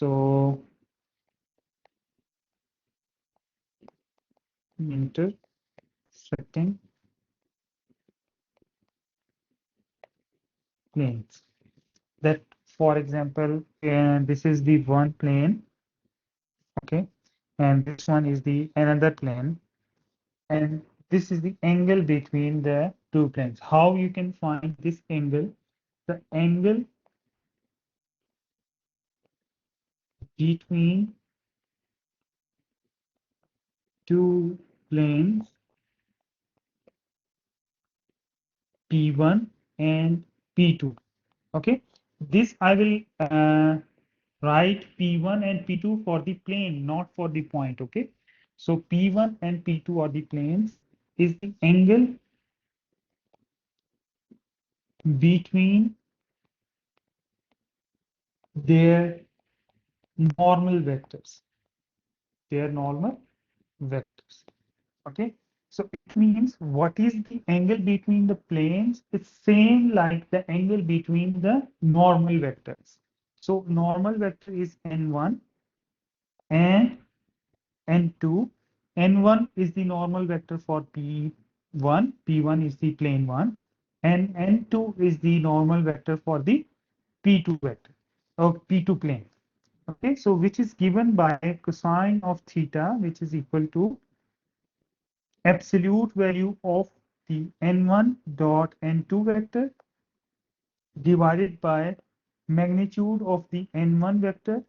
So intersecting planes. That, for example, this is the one plane, okay, and this one is the another plane, and this is the angle between the two planes. How you can find this angle? The angle between two planes P1 and P2. Okay, this I will write P1 and P2 for the plane, not for the point. Okay, so P1 and P2 are the planes, is the angle between their normal vectors, their normal vectors. Okay, so it means what is the angle between the planes? It's same like the angle between the normal vectors. So normal vector is n1 and n2. N1 is the normal vector for P1. P1 is the plane 1, and n2 is the normal vector for the P2 vector or P2 plane. Okay, so which is given by cosine of theta, which is equal to absolute value of the n1 dot n2 vector divided by magnitude of the n1 vector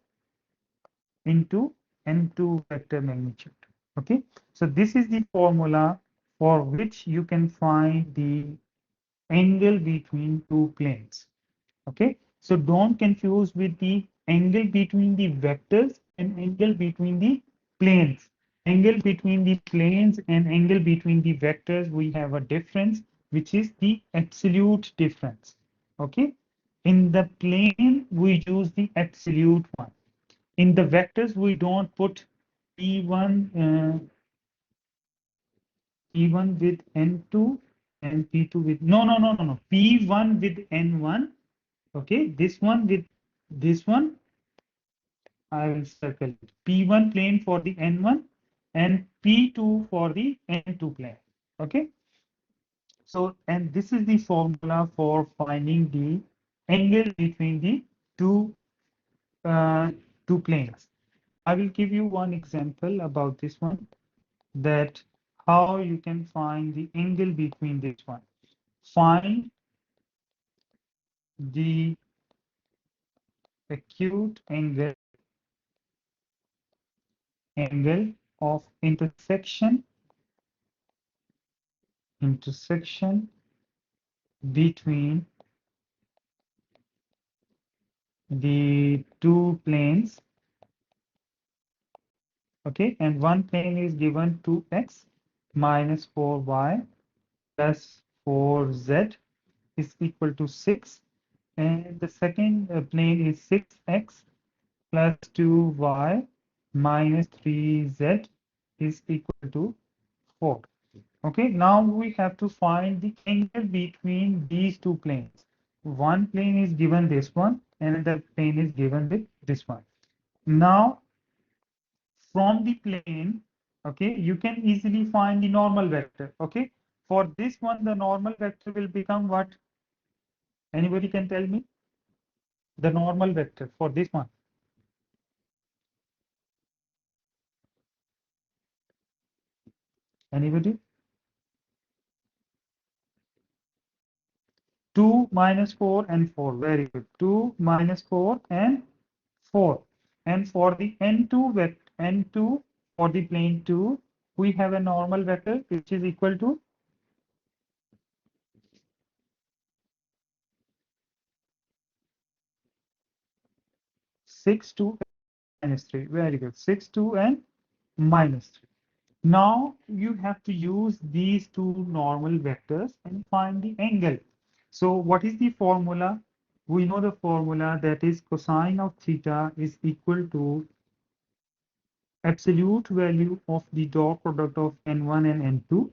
into n2 vector magnitude. Okay, so this is the formula for which you can find the angle between two planes. Okay, so don't confuse with the angle between the vectors and angle between the planes. Angle between the planes and angle between the vectors, we have a difference, which is the absolute difference. Okay, in the plane, we use the absolute one. In the vectors, we don't put P1, P1 with N2 and P2 with, no. P1 with N1. Okay, this one with this one, I will circle it. P1 plane for the N1 and P2 for the N2 plane. Okay, so and this is the formula for finding the angle between the two uh, two planes. I will give you one example about this one, that how you can find the angle between this one. Find the acute angle of intersection between the two planes. Okay, and one plane is given 2x minus 4y plus 4z is equal to 6, and the second plane is 6x plus 2y minus 3z is equal to 4. Okay, now we have to find the angle between these two planes. One plane is given this one, and another plane is given with this one. Now, from the plane, okay, you can easily find the normal vector. Okay, for this one, the normal vector will become what? Anybody can tell me? The normal vector for this one. Anybody? 2 minus 4 and 4. Very good. 2 minus 4 and 4. And for the n2 vector, n2 for the plane 2, we have a normal vector which is equal to 6, 2, minus 3. Very good. 6, 2, and minus 3. Now you have to use these two normal vectors and find the angle. So what is the formula? We know the formula, that is cosine of theta is equal to absolute value of the dot product of n1 and n2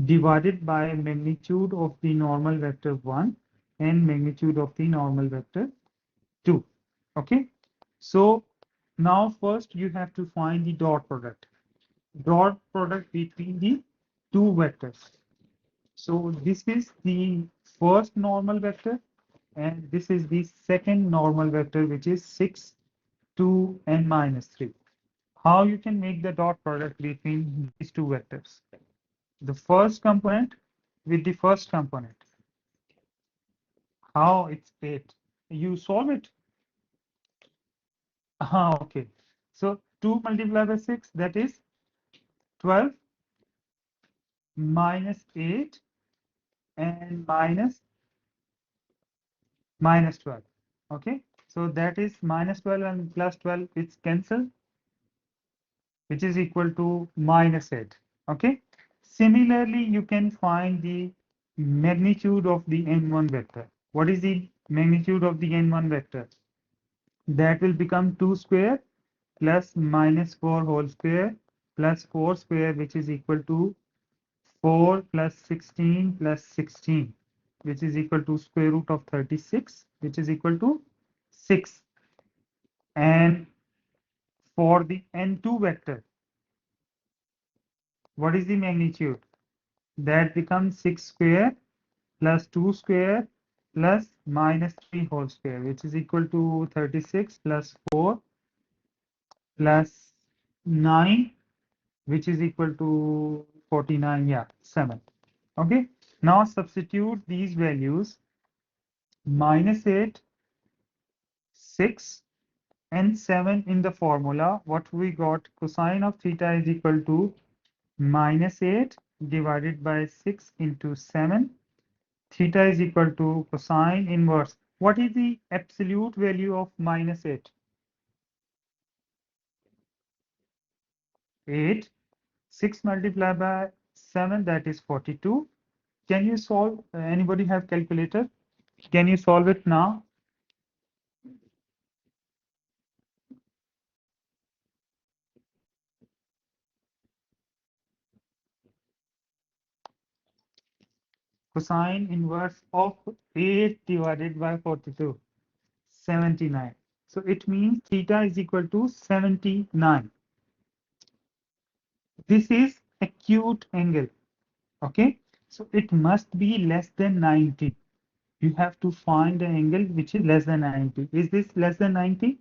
divided by magnitude of the normal vector 1 and magnitude of the normal vector 2. Okay, so Now first you have to find the dot product. Dot product between the two vectors. So this is the first normal vector and this is the second normal vector, which is 6, 2 and minus 3. How you can make the dot product between these two vectors? The first component with the first component. How it's 8? You solve it. Okay. So 2 multiplied by 6, that is 12 minus 8 and minus 12. Okay. So that is minus 12 and plus 12, it's cancelled, which is equal to minus 8. Okay. Similarly, you can find the magnitude of the n1 vector. What is the magnitude of the n1 vector? That will become 2 square plus minus 4 whole square plus 4 square, which is equal to 4 plus 16 plus 16, which is equal to square root of 36, which is equal to 6. And for the n2 vector, what is the magnitude? That becomes 6 square plus 2 square plus minus 3 whole square, which is equal to 36 plus 4 plus 9, which is equal to 49, yeah, 7. Okay, now substitute these values, minus 8, 6 and 7 in the formula. What we got? Cosine of theta is equal to minus 8 divided by 6 into 7. Theta is equal to cosine inverse. What is the absolute value of minus 8? 8. 6 multiplied by 7, that is 42. Can you solve? Anybody have calculator? Can you solve it now? Cosine inverse of 8 divided by 42, 79. So it means theta is equal to 79. This is acute angle. Okay. So it must be less than 90. You have to find an angle which is less than 90. Is this less than 90?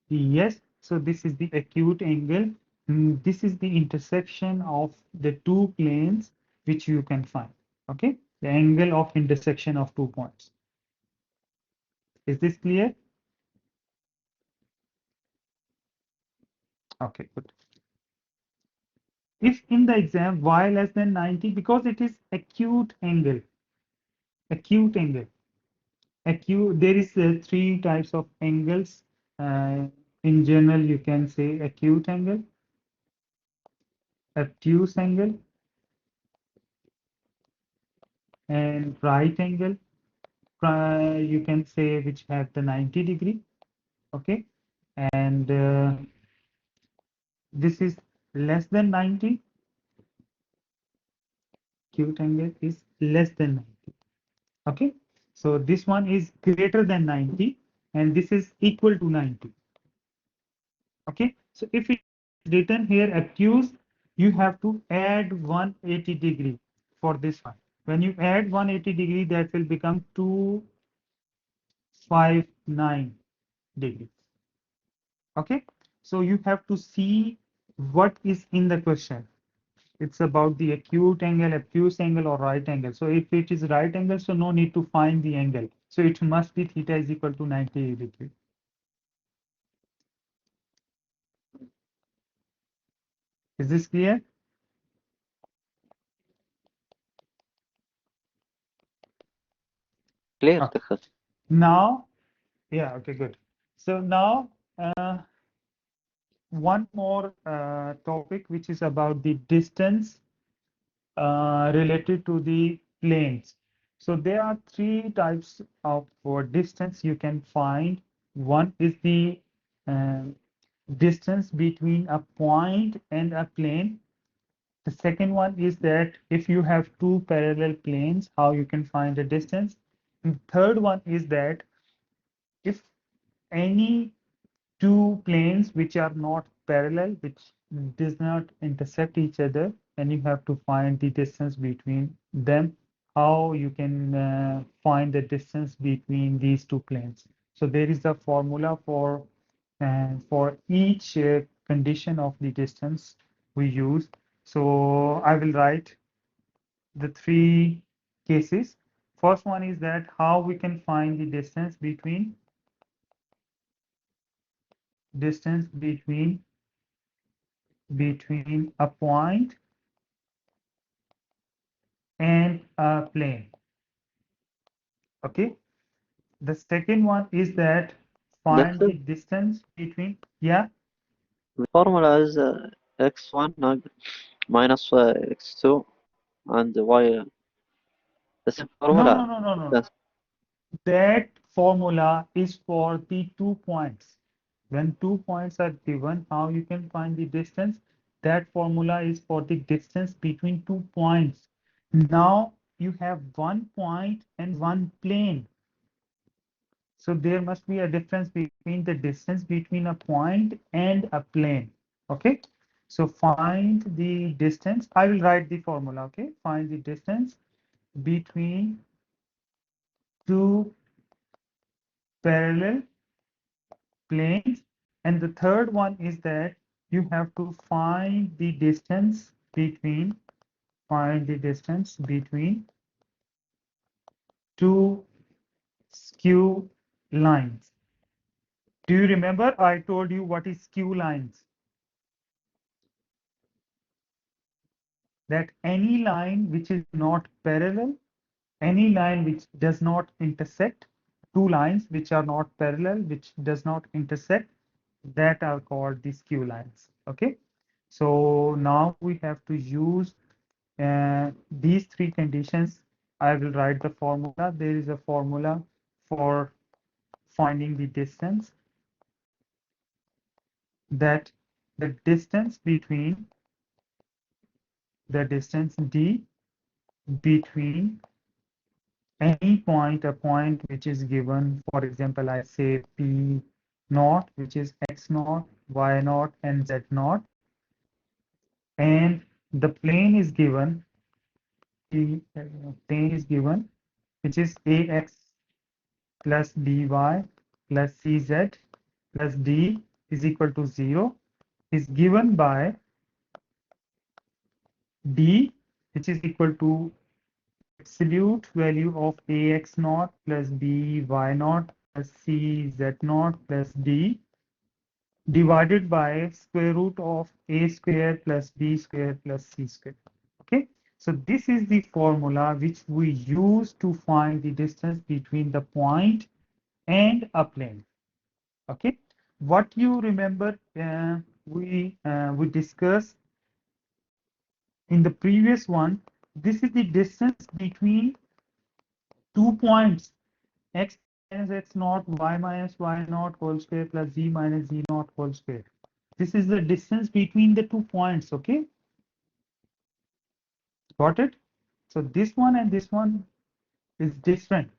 Yes. So this is the acute angle. This is the intersection of the two planes which you can find. Okay. The angle of intersection of 2 points. Is this clear? Okay, good. If in the exam y less than 90, because it is acute angle, acute angle, acute, there is 3 types of angles. In general, you can say acute angle, obtuse angle, and right angle. You can say which have the 90 degree. Okay, and this is less than 90. Acute angle is less than 90. Okay, so this one is greater than 90 and this is equal to 90. Okay, so if it is written here obtuse, you have to add 180 degree for this one. When you add 180 degree, that will become 259 degrees. Okay, so you have to see what is in the question. It's about the acute angle, obtuse angle, or right angle. So if it is right angle, so no need to find the angle. So it must be theta is equal to 90 degree. Is this clear? Clear, Okay. Dr. Now, yeah, okay, good. So now, one more topic, which is about the distance related to the planes. So there are 3 types of distance you can find. One is the distance between a point and a plane. The second one is that if you have 2 parallel planes, how you can find the distance. And third one is that if any two planes which are not parallel, which does not intersect each other, and you have to find the distance between them. How you can find the distance between these two planes. So there is a formula for each condition of the distance we use. So I will write the three cases. First one is that how we can find the distance between a point and a plane. Okay. The second one is that find Doctor, the distance between, yeah. the formula is x1 minus x2 and y. The same No, formula. no, no, no, no. Yes. That formula is for the 2 points. When 2 points are given, how you can find the distance? That formula is for the distance between 2 points. Now you have 1 point and one plane. So there must be a difference between the distance between a point and a plane. Okay. So find the distance. I will write the formula. Okay. Find the distance between two parallel planes. And the third one is that you have to find the distance between two skew lines. Do you remember I told you what is skew lines? That any line which is not parallel, any line which does not intersect, two lines which are not parallel, which does not intersect, that are called the skew lines. Okay. So now we have to use these three conditions. I will write the formula. There is a formula for finding the distance, that the distance d between any point, a point which is given, for example, I say P naught, which is X naught, Y naught, and Z naught, and the plane is given, the plane is given, which is AX plus BY plus CZ plus D is equal to 0, is given by D, which is equal to absolute value of AX naught plus BY naught plus CZ naught plus D divided by square root of A square plus B square plus C square. Okay, so this is the formula which we use to find the distance between the point and a plane. Okay, what you remember we discussed in the previous one, this is the distance between 2 points, x minus x naught, y minus y naught whole square plus z minus z naught whole square. This is the distance between the 2 points. Okay, got it? So this one and this one is different.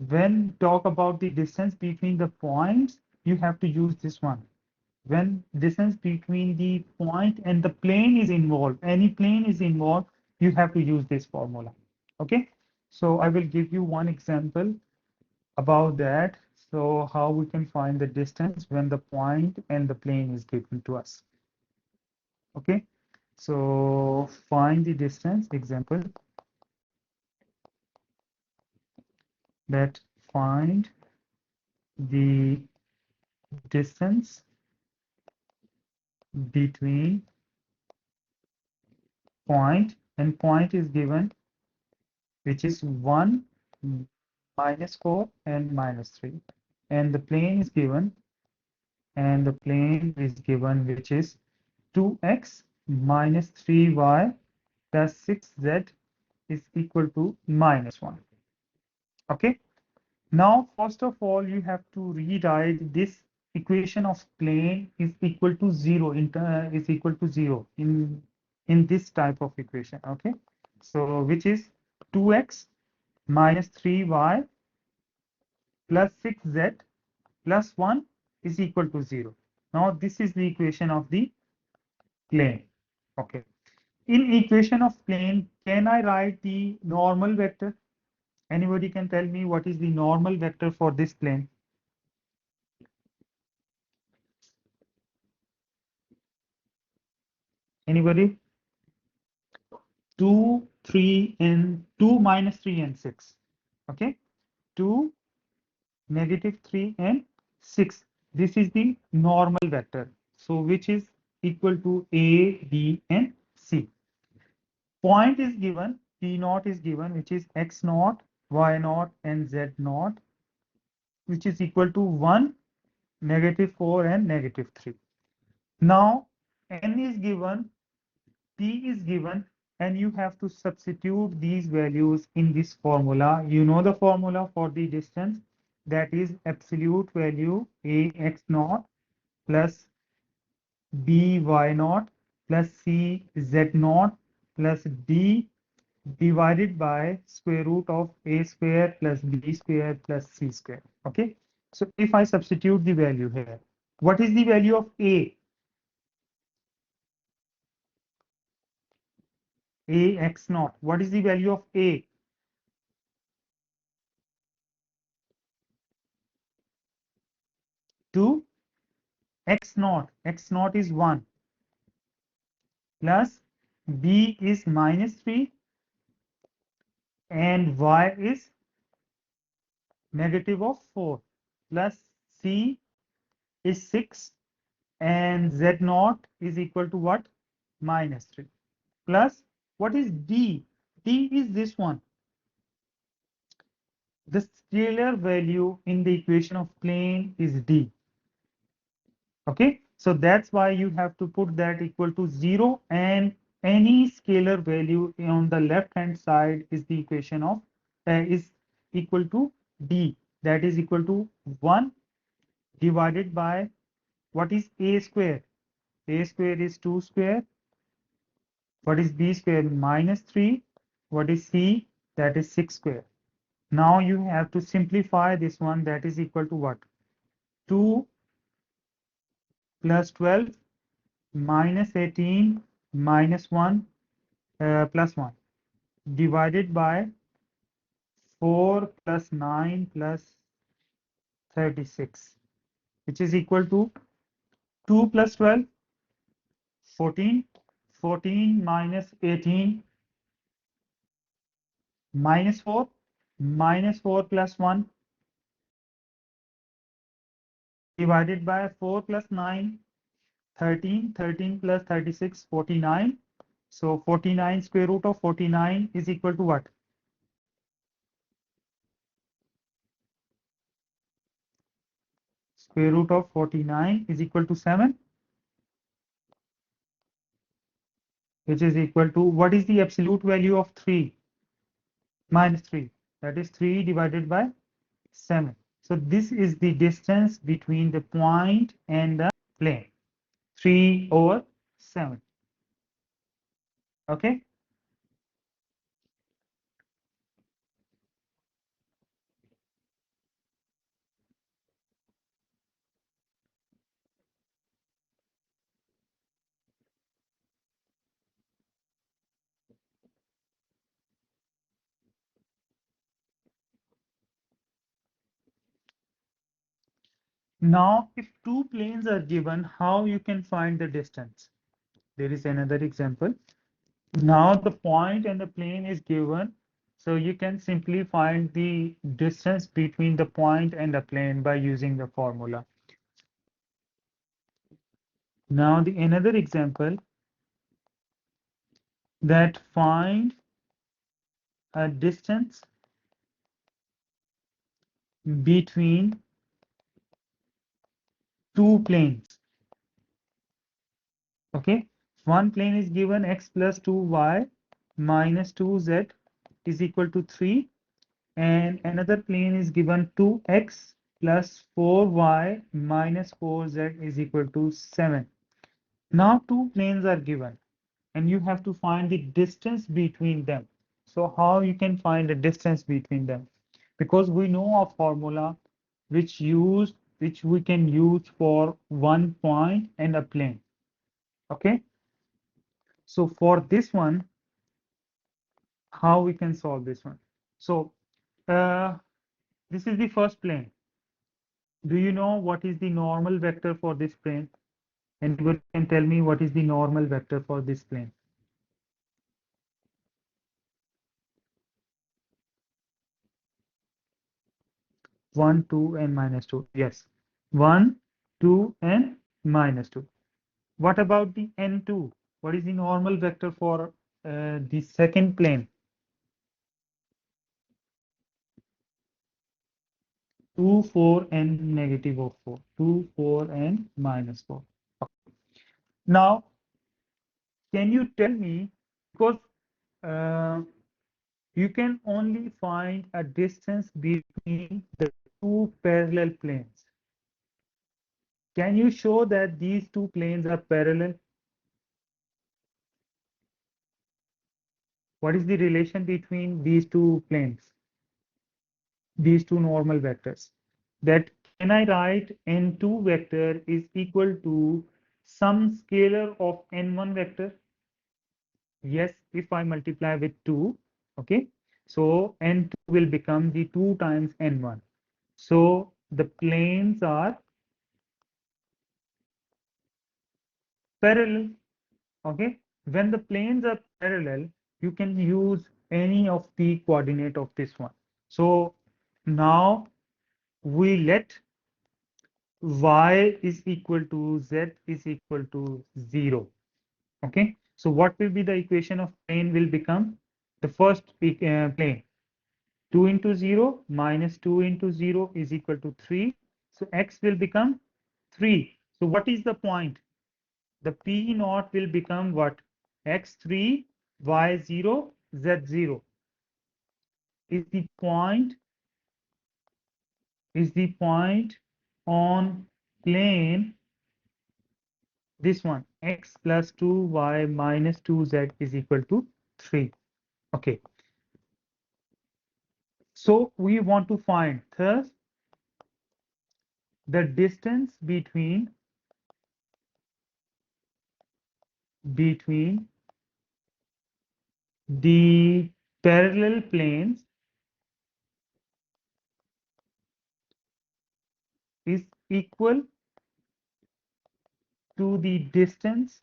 When talk about the distance between the points, you have to use this one. When distance between the point and the plane is involved, any plane is involved, you have to use this formula. Okay, so I will give you one example about that. So how we can find the distance when the point and the plane is given to us. Okay, so find the distance example, that find the distance between point, and point is given, which is 1, -4 and -3, and the plane is given, which is 2x minus 3y plus 6z is equal to -1. Okay, now first of all you have to rewrite this equation of plane is equal to 0 in this type of equation. Okay, so which is 2x minus 3y plus 6z plus 1 is equal to 0. Now this is the equation of the plane. Okay. In equation of plane, can I write the normal vector? Anybody can tell me what is the normal vector for this plane? Anybody? 2, 3, and 2 minus 3 and 6. Okay. 2, -3 and 6. This is the normal vector. So which is equal to A, B, and C. Point is given, P naught is given, which is X naught, Y naught, and Z naught, which is equal to 1, -4, and -3. Now, N is given, P is given, and you have to substitute these values in this formula. You know the formula for the distance, that is absolute value AX naught plus BY naught plus CZ naught plus D divided by square root of A square plus B square plus C square. Okay. So if I substitute the value here, what is the value of A? AX naught. What is the value of A? 2. X naught. X naught is 1 plus B is -3 and Y is -4 plus C is 6 and Z naught is equal to what? -3 plus what is D? D is this one. The scalar value in the equation of plane is D. Okay, so that's why you have to put that equal to 0, and any scalar value on the left hand side is the equation of is equal to D, that is equal to 1 divided by what is A square? A square is 2 square. What is B square? -3. What is C? That is 6 square. Now you have to simplify this one, that is equal to what? 2 plus 12 -18 -1 plus 1 divided by 4 plus 9 plus 36, which is equal to 2 plus 12, 14, 14 minus 18 -4, -4 plus 1 divided by 4 plus 9, 13, 13 plus 36, 49. So 49 square root of 49 is equal to what? Square root of 49 is equal to 7, which is equal to, what is the absolute value of 3? -3. That is 3 divided by 7. So this is the distance between the point and the plane. 3/7. Okay. Now, if two planes are given, how you can find the distance? There is another example. Now the point and the plane is given, so you can simply find the distance between the point and the plane by using the formula. Now the another example, that find a distance between two planes. Okay, one plane is given x plus 2y minus 2z is equal to 3, and another plane is given 2x plus 4y minus 4z is equal to 7. Now two planes are given and you have to find the distance between them. So how you can find the distance between them? Because we know a formula which used which we can use for one point and a plane. Okay, so for this one, how we can solve this one? So this is the first plane. Do you know what is the normal vector for this plane? Anybody can tell me what is the normal vector for this plane? 1, 2, and minus 2. Yes, 1, 2, and minus 2. What about the n2? What is the normal vector for the second plane? 2, 4, and negative of 4. 2, 4, and minus 4. Now, can you tell me, because uh, you can only find a distance between the two parallel planes. Can you show that these two planes are parallel? What is the relation between these two planes, these two normal vectors? That can I write n2 vector is equal to some scalar of n1 vector? Yes, if I multiply with 2, okay, so n2 will become the 2 times n1. So the planes are parallel, okay. When the planes are parallel, you can use any of the coordinate of this one. So now we let y is equal to z is equal to 0. Okay, so what will be the equation of plane will become the first plane 2 into 0 minus 2 into 0 is equal to 3. So x will become 3. So what is the point? The p naught will become what? X3, y0, z0 is the point on plane, this one, x plus 2y minus 2z is equal to 3. Okay, so we want to find thus the distance between the parallel planes is equal to the distance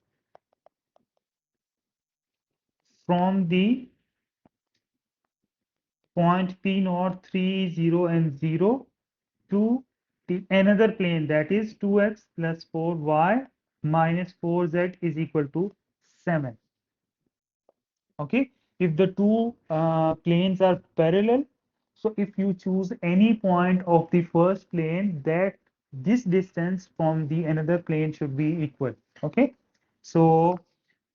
from the point P naught 3, 0, and 0 to the another plane, that is 2x plus 4y minus 4z is equal to 7. Okay, if the two planes are parallel, so if you choose any point of the first plane, that this distance from the another plane should be equal. Okay, so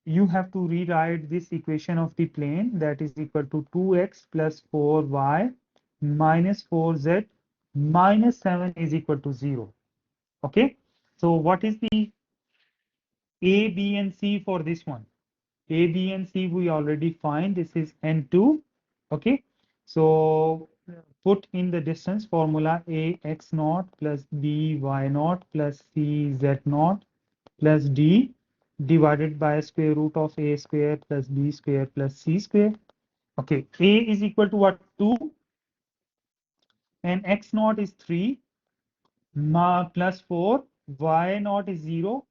you have to rewrite this equation of the plane, that is equal to 2x plus 4y minus 4z minus 7 is equal to 0. Okay, so what is the a, b, and c for this one? A, B, and C we already find. This is N2. Okay. So put in the distance formula A x naught plus B y naught plus C z naught plus D divided by square root of A square plus B square plus C square. Okay. A is equal to what? 2 and x naught is 3 plus 4. Y naught is 0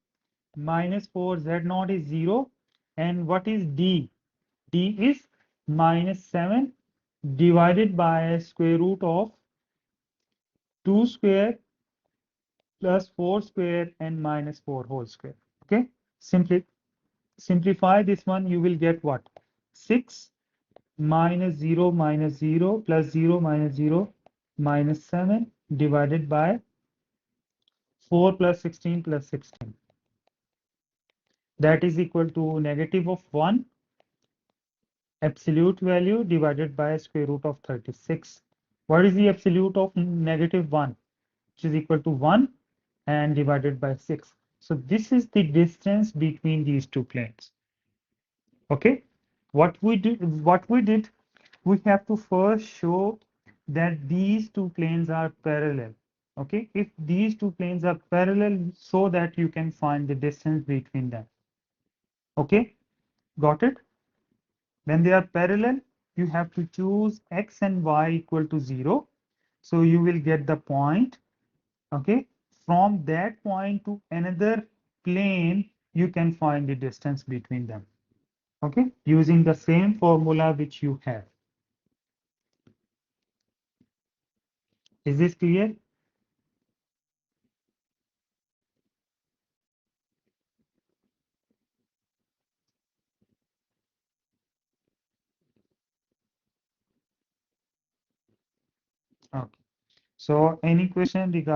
minus 4 z naught is 0. And what is D? D is minus 7 divided by square root of 2 square plus 4 square and minus 4 whole square. Okay, simplify this one, you will get what? 6 minus 0 plus 0 minus 0 minus 7 divided by 4 plus 16 plus 16. That is equal to negative of 1 absolute value divided by square root of 36. What is the absolute of negative 1? Which is equal to 1 and divided by 6. So this is the distance between these two planes. Okay, what we did, we have to first show that these two planes are parallel. Okay, if these two planes are parallel, so that you can find the distance between them. Okay, got it? When they are parallel, you have to choose x and y equal to 0. So you will get the point. Okay, from that point to another plane, you can find the distance between them. Okay, using the same formula which you have. Is this clear? Okay. So any question regarding